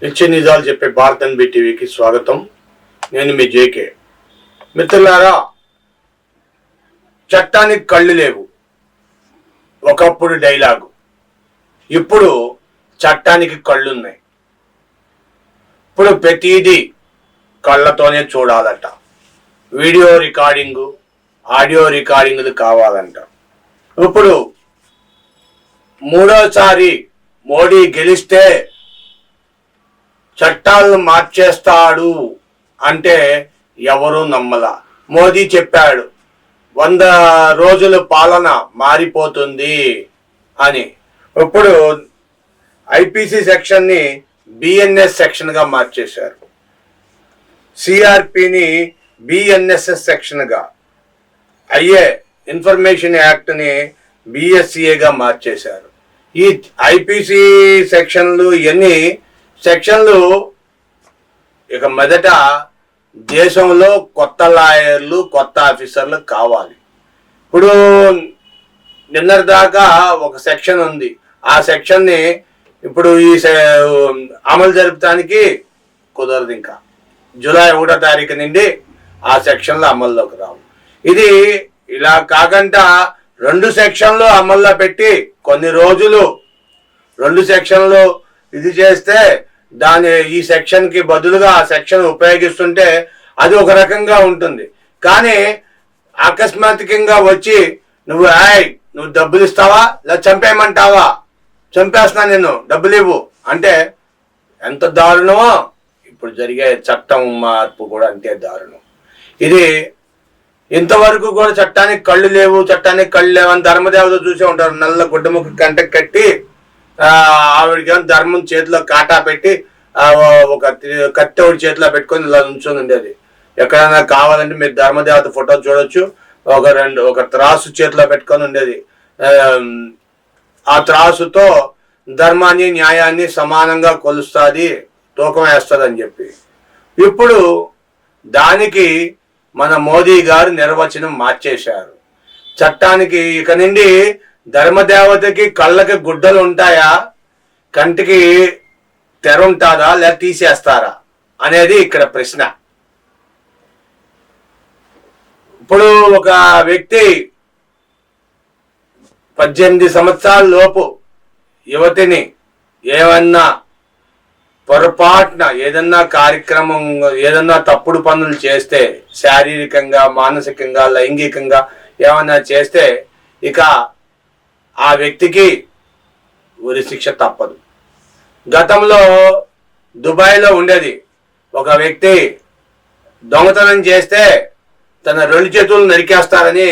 నిత్య నిజాలు చెప్పే భారత్ ఎన్బి టీవీకి స్వాగతం. నేను మీ జేకే. మిత్రులారా, చట్టానికి కళ్ళు లేవు ఒకప్పుడు డైలాగు. ఇప్పుడు చట్టానికి కళ్ళున్నాయి. ఇప్పుడు ప్రతిదీ కళ్ళతోనే చూడాలట. వీడియో రికార్డింగు, ఆడియో రికార్డింగ్లు కావాలంట. ఇప్పుడు మూడోసారి మోడీ గెలిస్తే చట్టాలను మార్చేస్తాడు అంటే ఎవరూ నమ్మలా. మోదీ చెప్పాడు 100 రోజుల పాలన మారిపోతుంది అని. ఇప్పుడు ఐపీసీ సెక్షన్ని బిఎన్ఎస్ సెక్షన్గా మార్చేశారు. సిఆర్పిని బిఎన్ఎస్ఎస్ సెక్షన్గా, ఇన్ఫర్మేషన్ యాక్ట్ని బిఎస్సిఏగా మార్చేశారు. ఈ ఐపీసీ సెక్షన్లు ఎన్ని సెక్షన్లు ఇక మొదట దేశంలో కొత్త లాయర్లు, కొత్త ఆఫీసర్లు కావాలి. ఇప్పుడు నిన్నటిదాకా ఒక సెక్షన్ ఉంది. ఆ సెక్షన్ని ఇప్పుడు అమలు జరపడానికి కుదరదు. ఇంకా జూలై 1వ తారీఖు నుండి ఆ సెక్షన్లు అమల్లోకి రావు. ఇది ఇలా కాకుండా 2 సెక్షన్లు అమల్లో పెట్టి కొన్ని రోజులు 2 సెక్షన్లు ఇది చేస్తే ఈ సెక్షన్కి బదులుగా ఆ సెక్షన్ ఉపయోగిస్తుంటే అది ఒక రకంగా ఉంటుంది. కానీ అకస్మాత్తుగా వచ్చి నువ్వు డబ్బులు ఇస్తావా లేదా చంపేయమంటావా, చంపేస్తున్నా నేను, డబ్బులు ఇవ్వు అంటే ఎంత దారుణమో ఇప్పుడు జరిగే చట్టం మార్పు కూడా అంతే దారుణం. ఇది ఇంతవరకు కూడా చట్టానికి కళ్ళు లేవు అని ధర్మదేవత చూసే ఉంటారు. నల్ల గుడ్డముఖ కంటకు కట్టి ఆవిడకి ధర్మం చేతిలో కాటా పెట్టి ఒక కత్తి ఒకటి చేతిలో పెట్టుకొని ఇలా ఉంచుని ఉండేది. ఎక్కడైనా కావాలంటే మీరు ధర్మదేవత ఫోటో చూడొచ్చు. ఒక త్రాసు చేతిలో పెట్టుకొని ఉండేది. ఆ త్రాసుతో ధర్మాన్ని, న్యాయాన్ని సమానంగా కొలుస్తుంది, తూకం వేస్తుంది అని చెప్పి. ఇప్పుడు దానికి మన మోదీ గారు నిర్వచనం మార్చేశారు. చట్టానికి ఇక నుండి ధర్మదేవతకి కళ్ళకి గుడ్డలు ఉంటాయా, కంటికి తెర ఉంటుందా, లేదా తీసేస్తారా అనేది ఇక్కడ ప్రశ్న. ఇప్పుడు ఒక వ్యక్తి 18 సంవత్సరాల లోపు యువతిని ఏమన్నా పొరపాటున ఏదన్నా కార్యక్రమం, ఏదన్నా తప్పుడు పనులు చేస్తే, శారీరకంగా, మానసికంగా, లైంగికంగా ఏమన్నా చేస్తే ఇక ఆ వ్యక్తికి ఉరి శిక్ష తప్పదు. గతంలో దుబాయ్లో ఉండేది. ఒక వ్యక్తి దొంగతనం చేస్తే తన 2 చేతులు నరికేస్తారని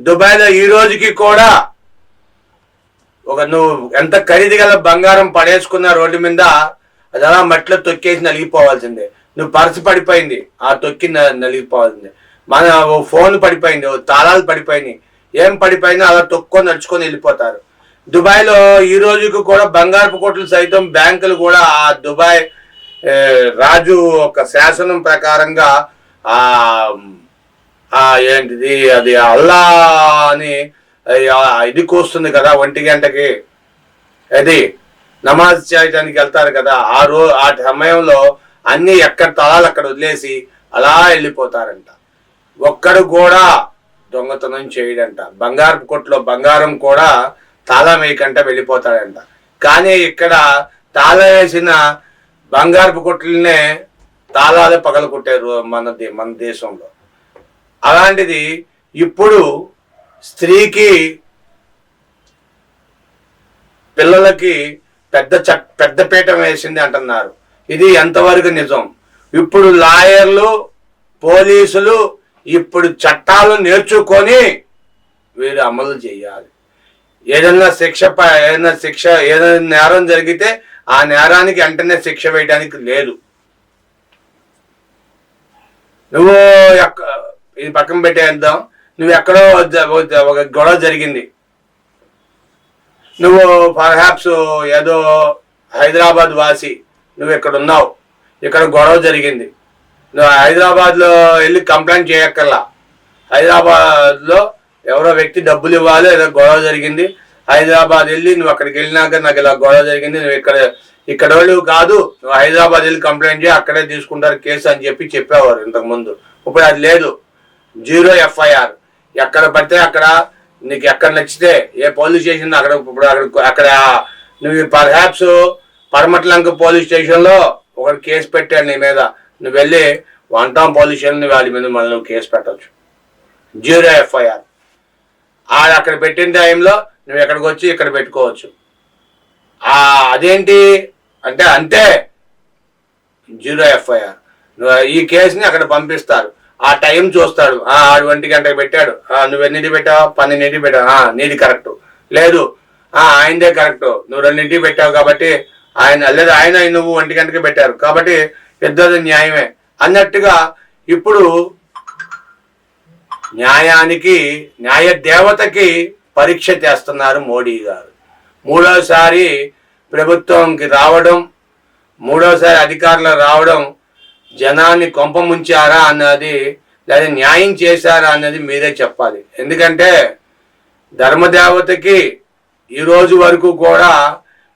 దుబాయ్లో ఈ రోజుకి కూడా నువ్వు ఎంత ఖరీదు గల బంగారం పడేసుకున్న రోడ్డు మీద అది అలా మట్టిలో తొక్కేసి నలిగిపోవాల్సిందే. నువ్వు పర్సు పడిపోయింది, ఆ తొక్కి నలిగిపోవాల్సిందే. మన ఫోన్ పడిపోయింది, తాళాలు పడిపోయినాయి, ఏం పడిపోయినా అలా తొక్కొని నడుచుకొని వెళ్ళిపోతారు. దుబాయ్లో ఈ రోజుకు కూడా బంగారపు కోట్లు సైతం బ్యాంకులు కూడా ఆ దుబాయ్ రాజు ఒక శాసనం ప్రకారంగా ఏంటిది అది అల్లా అని ఇది కూస్తుంది కదా 1 గంటకి, అది నమాజ్ చేయడానికి వెళ్తారు కదా, ఆ సమయంలో అన్ని ఎక్కడ తలాలు అక్కడ వదిలేసి అలా వెళ్ళిపోతారంట. ఒక్కడు కూడా దొంగతనం చేయడంట. బంగారపు కొట్లో బంగారం కూడా తాళం వేయకంట వెళ్ళిపోతాడంట. కానీ ఇక్కడ తాళం వేసిన బంగారపు కొట్లనే తాళాలు పగలు కొట్టారు మన దేశంలో. అలాంటిది ఇప్పుడు స్త్రీకి, పిల్లలకి పెద్ద పీఠం వేసింది అంటున్నారు. ఇది ఎంతవరకు నిజం? ఇప్పుడు లాయర్లు, పోలీసులు ఇప్పుడు చట్టాలు నేర్చుకొని వీరు అమలు చేయాలి. ఏదైనా నేరం జరిగితే ఆ నేరానికి వెంటనే శిక్ష వేయడానికి లేదు. నువ్వు ఇది పక్కన పెట్టేద్దాం. నువ్వు ఎక్కడో ఒక గొడవ జరిగింది, నువ్వు పర్హాప్స్ ఏదో హైదరాబాద్ వాసి, నువ్వు ఇక్కడ ఉన్నావు, ఇక్కడ గొడవ జరిగింది, నువ్వు హైదరాబాద్లో వెళ్ళి కంప్లైంట్ చేయక్కర్లా. హైదరాబాద్లో ఎవరో వ్యక్తి డబ్బులు ఇవ్వాలి, ఏదో గొడవ జరిగింది, హైదరాబాద్ వెళ్ళి నువ్వు అక్కడికి వెళ్ళినాక నాకు ఇలా గొడవ జరిగింది, నువ్వు ఇక్కడ ఇక్కడ వాళ్ళు కాదు, నువ్వు హైదరాబాద్ వెళ్ళి కంప్లైంట్ చేయి, అక్కడే తీసుకుంటారు కేసు అని చెప్పేవారు ఇంతకుముందు. ఇప్పుడు అది లేదు, 0 FIR. ఎక్కడ పడితే అక్కడ నీకు ఎక్కడ నచ్చితే ఏ పోలీస్ స్టేషన్ అక్కడ, ఇప్పుడు అక్కడ నువ్వు పర్హాప్స్ పరమట్లంక పోలీస్ స్టేషన్లో ఒకటి కేసు పెట్టాడు నీ మీద, నువ్వు వెళ్ళి 1 టౌన్ పోలీస్ స్టేషన్ వాళ్ళ మీద మళ్ళీ నువ్వు కేసు పెట్టవచ్చు, 0 FIR. అక్కడ పెట్టిన టైంలో నువ్వు ఎక్కడికి వచ్చి ఇక్కడ పెట్టుకోవచ్చు. అదేంటి అంటే అంతే, 0 FIR. ఈ కేసుని అక్కడ పంపిస్తారు, ఆ టైం చూస్తాడు, 1 గంటకి పెట్టాడు, నువ్వు ఎన్నింటికి పెట్టావు, 12 పెట్టావు, నీది కరెక్టు, లేదు ఆయనదే కరెక్టు, నువ్వు 2 పెట్టావు కాబట్టి ఆయన, లేదా ఆయన నువ్వు 1 గంటకి పెట్టారు కాబట్టి పెద్దది న్యాయమే అన్నట్టుగా ఇప్పుడు న్యాయ దేవతకి పరీక్ష చేస్తున్నారు మోడీ గారు. 3వసారి ప్రభుత్వంకి రావడం, 3వసారి అధికారులు రావడం జనాన్ని కొంప ముంచారా అన్నది, లేదా న్యాయం చేశారా అన్నది మీరే చెప్పాలి. ఎందుకంటే ధర్మదేవతకి ఈరోజు వరకు కూడా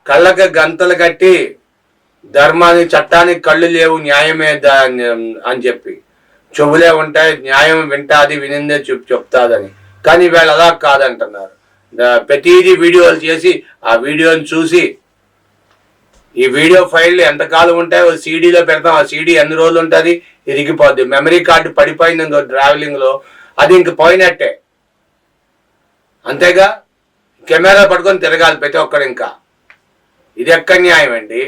కళ్ళకి గంతలు కట్టి ధర్మానికి చట్టానికి కళ్ళు లేవు, న్యాయమే అని చెప్పి చెవులే ఉంటాయి, న్యాయం వింటాది, వినిందే చెప్తాదని. కానీ వీళ్ళు అలా కాదంటున్నారు. ప్రతిదీ వీడియోలు చేసి ఆ వీడియోని చూసి, ఈ వీడియో ఫైళ్ళు ఎంతకాలం ఉంటాయో సీడీలో పెడతాం, ఆ సీడీ ఎన్ని రోజులు ఉంటుంది, ఇరిగిపోద్ది. మెమరీ కార్డు పడిపోయింది ట్రావెలింగ్లో, అది ఇంక పోయినట్టే. అంతేగా కెమెరా పట్టుకొని తిరగాలి ప్రతి ఒక్కడు. ఇంకా ఇది ఎక్కడ న్యాయం అండి?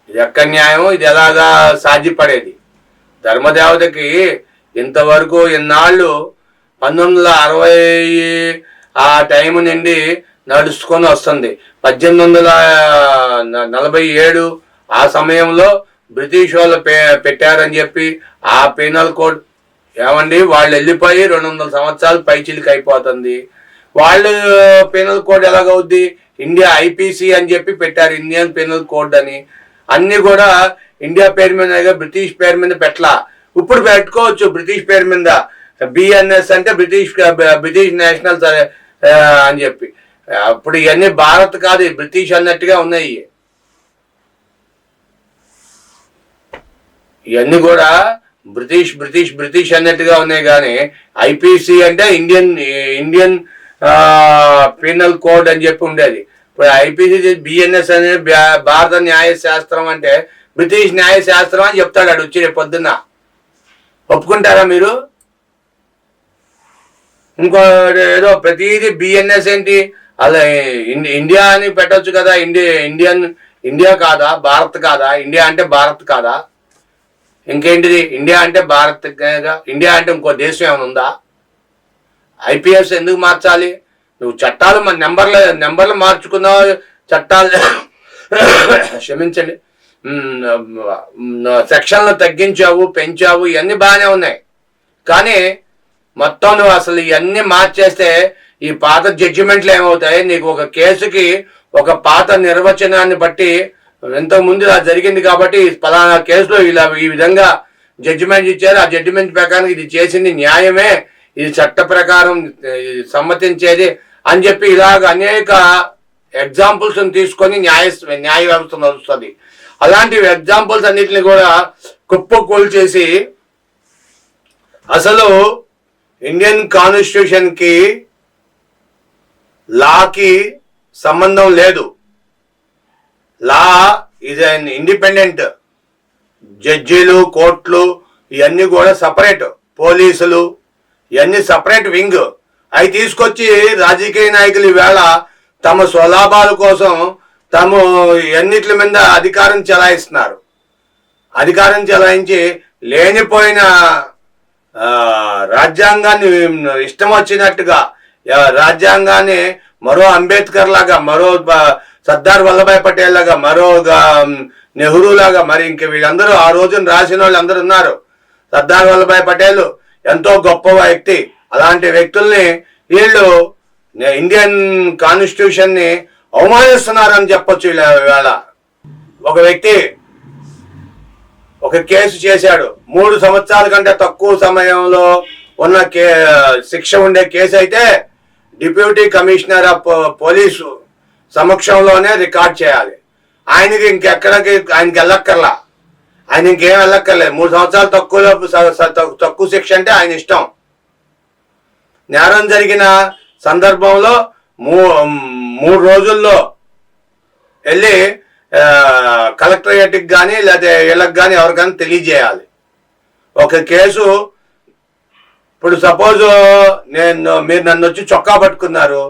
ఇది ఎక్కడ న్యాయం? ఇది ఎలాగా సాధ్యపడేది? ధర్మదేవతకి ఇంతవరకు ఇన్నాళ్ళు 1960 ఆ టైం నుండి నడుచుకొని వస్తుంది. 1847 ఆ సమయంలో బ్రిటిష్ వాళ్ళు పెట్టారని చెప్పి ఆ పీనల్ కోడ్ ఏమండి, వాళ్ళు వెళ్ళిపోయి 200 సంవత్సరాలు పైచిలికి అయిపోతుంది. వాళ్ళు పీనల్ కోడ్ ఎలాగవుద్ది? ఇండియా IPC అని చెప్పి పెట్టారు, ఇండియన్ పీనల్ కోడ్ అని. అన్ని కూడా ఇండియా పేరు మీద, బ్రిటిష్ పేరు మీద పెట్టలా. ఇప్పుడు పెట్టుకోవచ్చు బ్రిటిష్ పేరు మీద, BNS అంటే బ్రిటిష్ నేషనల్ అని చెప్పి. అప్పుడు ఇవన్నీ భారత్ కాదు, బ్రిటిష్ అన్నట్టుగా ఉన్నాయి. ఇవన్నీ కూడా బ్రిటిష్ అన్నట్టుగా ఉన్నాయి. కానీ IPC అంటే ఇండియన్ పీనల్ కోడ్ అని చెప్పి ఉండేది. ఇప్పుడు IPC BNS అనేది భారత న్యాయ శాస్త్రం అంటే బ్రిటిష్ న్యాయ శాస్త్రం అని చెప్తాడు అడు వచ్చి రేపు పొద్దున్న. ఒప్పుకుంటారా మీరు? ఇంకో ఏదో ప్రతిదీ BNS ఏంటి, అలా ఇండియా అని పెట్టచ్చు కదా. ఇండియా కాదా, భారత్ కాదా? ఇండియా అంటే భారత్ కాదా? ఇంకేంటిది? ఇండియా అంటే భారత్, ఇండియా అంటే ఇంకో దేశం ఏమైనా ఉందా? IPS ఎందుకు మార్చాలి? నువ్వు చట్టాలు మన నెంబర్లు మార్చుకున్నావు, చట్టాలు క్షమించండి, సెక్షన్లు తగ్గించావు, పెంచావు, ఇవన్నీ బాగానే ఉన్నాయి. కానీ మొత్తం నువ్వు అసలు ఇవన్నీ మార్చేస్తే ఈ పాత జడ్జిమెంట్లు ఏమవుతాయి? నీకు ఒక కేసుకి ఒక పాత నిర్వచనాన్ని బట్టి ఇంతకుముందు అది జరిగింది కాబట్టి పలానా కేసులో ఇలా ఈ విధంగా జడ్జిమెంట్ ఇచ్చారు, ఆ జడ్జిమెంట్ ప్రకారం ఇది చేసింది న్యాయమే, ఇది చట్ట ప్రకారం సమ్మతించేది అని చెప్పి ఇలాగ అనేక ఎగ్జాంపుల్స్ తీసుకొని న్యాయ వ్యవస్థ నడుస్తుంది. అలాంటి ఎగ్జాంపుల్స్ అన్నిటిని కూడా కుప్పకూల్చేసి అసలు ఇండియన్ కాన్స్టిట్యూషన్కి లాకి సంబంధం లేదు. Law is an independent. జడ్జీలు, కోర్టులు ఇవన్నీ కూడా సపరేట్, పోలీసులు ఇవన్నీ సపరేట్ వింగ్. అవి తీసుకొచ్చి రాజకీయ నాయకులు ఈవేళ తమ స్వలాభాల కోసం తాము ఎన్నిటి మీద అధికారం చెలాయిస్తున్నారు. అధికారం చెలాయించి లేనిపోయిన రాజ్యాంగాన్ని ఇష్టం వచ్చినట్టుగా, రాజ్యాంగాన్ని మరో అంబేద్కర్ లాగా, మరో సర్దార్ వల్లభాయ్ పటేల్ లాగా, మరో నెహ్రూ లాగా, మరి ఇంక వీళ్ళందరూ ఆ రోజున రాసిన వాళ్ళు అందరూ ఉన్నారు. సర్దార్ వల్లభాయ్ పటేల్ ఎంతో గొప్ప వ్యక్తి. అలాంటి వ్యక్తుల్ని వీళ్ళు ఇండియన్ కాన్స్టిట్యూషన్ని అవమానిస్తున్నారని చెప్పొచ్చు. ఇవాళ ఒక వ్యక్తి ఒక కేసు చేశాడు, 3 సంవత్సరాల కంటే తక్కువ సమయంలో ఉన్న శిక్ష ఉండే కేసు అయితే డిప్యూటీ కమిషనర్ ఆఫ్ పోలీసు సమక్షంలోనే రికార్డ్ చేయాలి. ఆయనకి ఇంకెక్కడికి ఆయనకి వెళ్ళక్కర్లా, ఆయన ఇంకేం వెళ్ళక్కర్లేదు. 3 సంవత్సరాలు తక్కువ శిక్ష అంటే ఆయన ఇష్టం. నేరం జరిగిన సందర్భంలో 3 రోజుల్లో వెళ్ళి కలెక్టరేట్కి కానీ లేకపోతే వీళ్ళకి కానీ ఎవరికైనా తెలియజేయాలి. ఒక కేసు ఇప్పుడు సపోజ్ మీరు నన్ను వచ్చి చొక్కా పట్టుకున్నారు,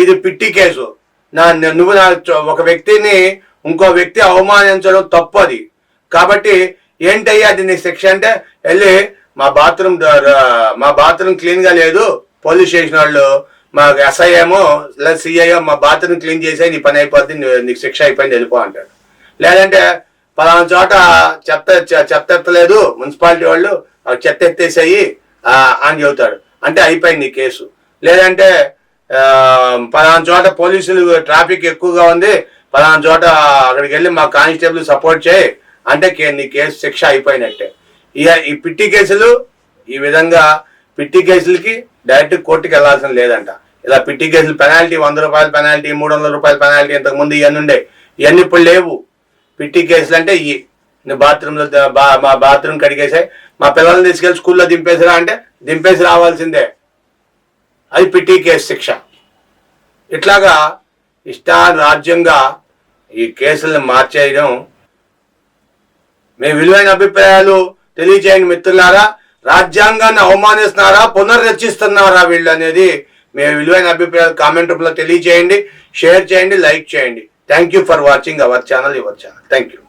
ఇది పిట్టి కేసు, నువ్వు ఒక వ్యక్తిని ఇంకో వ్యక్తి అవమానించడం తప్పు అది. కాబట్టి ఏంటయ్యా అది నీ శిక్ష అంటే, వెళ్ళి మా బాత్రూమ్ క్లీన్గా లేదు, పోలీస్ స్టేషన్ వాళ్ళు మా ఎస్ఐఏమో లేదా సిఐఓ మా బాత్రూమ్ క్లీన్ చేసి నీ పని అయిపోద్ది, నీకు శిక్ష అయిపోయింది వెళ్ళిపో అంటాడు. లేదంటే పలానా చోట చెత్త ఎత్తలేదు మున్సిపాలిటీ వాళ్ళు, చెత్త ఎత్తేసాయి అని చెబుతాడు, అంటే అయిపోయింది నీ కేసు. లేదంటే పలానా చోట పోలీసులు ట్రాఫిక్ ఎక్కువగా ఉంది, పలానా చోట అక్కడికి వెళ్ళి మా కానిస్టేబుల్ సపోర్ట్ చేయి అంటే నీ కేసు శిక్ష అయిపోయినట్టే. ఈ పిట్టి కేసులు ఈ విధంగా పిట్టి కేసులకి డైరెక్ట్ కోర్టుకి వెళ్ళాల్సిన లేదంట. ఇలా పిట్టి కేసులు పెనాల్టీ 100 రూపాయల పెనాల్టీ, 300 రూపాయల పెనాల్టీ ఇంతకుముందు ఇవన్నీ ఉండే, ఇవన్నీ ఇప్పుడు లేవు. పిట్టి కేసులు అంటే బాత్రూంలో మా బాత్రూమ్ కడిగేసాయి, మా పిల్లల్ని తీసుకెళ్ళి స్కూల్లో దింపేసిరా అంటే దింపేసి రావాల్సిందే, అది పిట్టి కేసు శిక్ష. ఇట్లాగా ఇష్టారాజ్యంగా ఈ కేసులను మార్చేయడం. మీ విలువైన అభిప్రాయాలు తెలియజేయండి మిత్రులారా. రాజ్యాంగాన్ని అవమానిస్తున్నారా, పునర్రచిస్తున్నారా వీళ్ళు అనేది మీ విలువైన అభిప్రాయాలు కామెంట్ రూపంలో తెలియజేయండి, షేర్ చేయండి, లైక్ చేయండి. Thank you for watching our channel, your channel. Thank you.